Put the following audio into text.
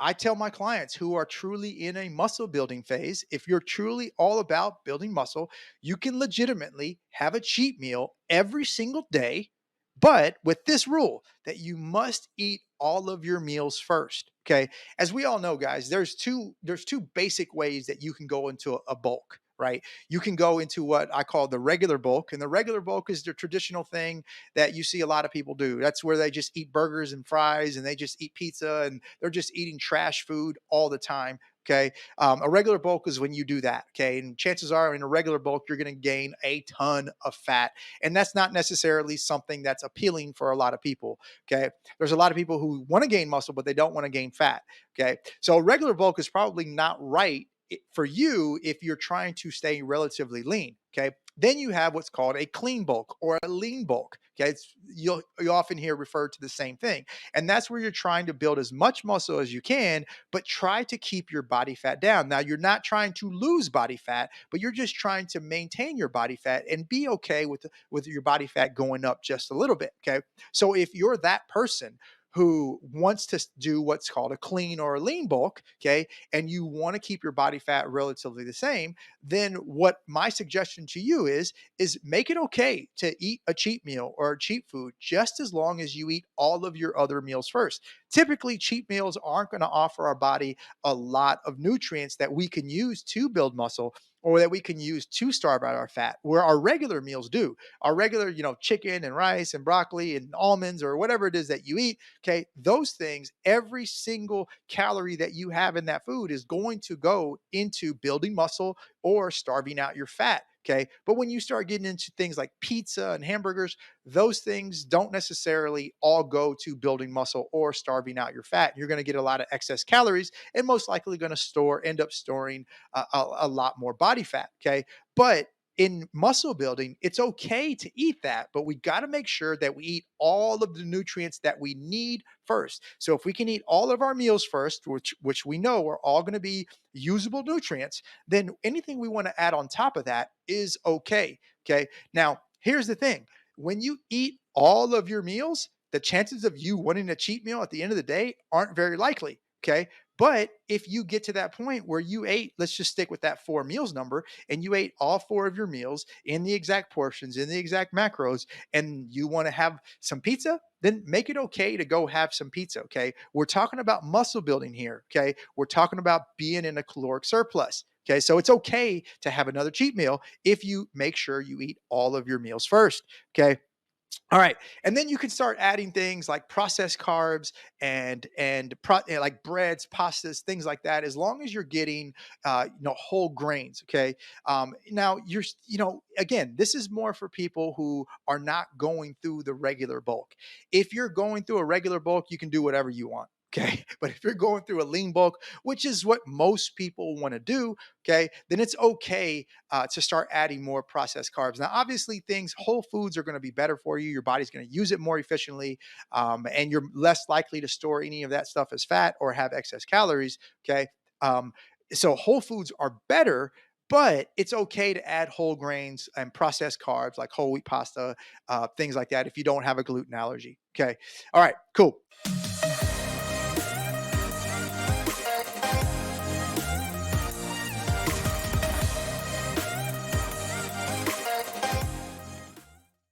I tell my clients who are truly in a muscle building phase, if you're truly all about building muscle, you can legitimately have a cheat meal every single day, but with this rule that you must eat all of your meals first. Okay. As we all know, guys, there's two basic ways that you can go into a bulk, right? You can go into what I call the regular bulk, and the regular bulk is the traditional thing that you see a lot of people do. That's where they just eat burgers and fries and they just eat pizza and they're just eating trash food all the time. Okay. A regular bulk is when you do that. Okay. And chances are in a regular bulk, you're going to gain a ton of fat. And that's not necessarily something that's appealing for a lot of people. Okay. There's a lot of people who want to gain muscle, but they don't want to gain fat. Okay. So a regular bulk is probably not right for you if you're trying to stay relatively lean. Okay. Then you have what's called a clean bulk or a lean bulk. Okay. You often hear referred to the same thing. And that's where you're trying to build as much muscle as you can, but try to keep your body fat down. Now, you're not trying to lose body fat, but you're just trying to maintain your body fat and be okay with your body fat going up just a little bit. Okay. So if you're that person who wants to do what's called a clean or a lean bulk, okay, and you want to keep your body fat relatively the same, then what my suggestion to you is make it okay to eat a cheat meal or a cheat food just as long as you eat all of your other meals first. Typically, cheat meals aren't going to offer our body a lot of nutrients that we can use to build muscle or that we can use to starve out our fat, where our regular meals do. Our regular, chicken and rice and broccoli and almonds or whatever it is that you eat, okay, those things, every single calorie that you have in that food is going to go into building muscle or starving out your fat. Okay. But when you start getting into things like pizza and hamburgers, those things don't necessarily all go to building muscle or starving out your fat. You're going to get a lot of excess calories and most likely going to end up storing a lot more body fat. Okay. But in muscle building, it's okay to eat that, but we got to make sure that we eat all of the nutrients that we need first. So if we can eat all of our meals first, which we know are all going to be usable nutrients, then anything we want to add on top of that is okay. Okay. Now, here's the thing. When you eat all of your meals, the chances of you wanting a cheat meal at the end of the day aren't very likely. Okay. But if you get to that point where you ate, let's just stick with that 4 meals number, and you ate all 4 of your meals in the exact portions, in the exact macros, and you want to have some pizza, then make it okay to go have some pizza. Okay. We're talking about muscle building here. Okay. We're talking about being in a caloric surplus. Okay. So it's okay to have another cheat meal if you make sure you eat all of your meals first. Okay. All right, and then you can start adding things like processed carbs like breads, pastas, things like that. As long as you're getting, whole grains. Okay. Now again, this is more for people who are not going through the regular bulk. If you're going through a regular bulk, you can do whatever you want. Okay. But if you're going through a lean bulk, which is what most people want to do, okay, then it's okay to start adding more processed carbs. Now, obviously, whole foods are going to be better for you. Your body's going to use it more efficiently, and you're less likely to store any of that stuff as fat or have excess calories. Okay. Um, so whole foods are better, but it's okay to add whole grains and processed carbs like whole wheat pasta, things like that, if you don't have a gluten allergy. Okay. All right. Cool.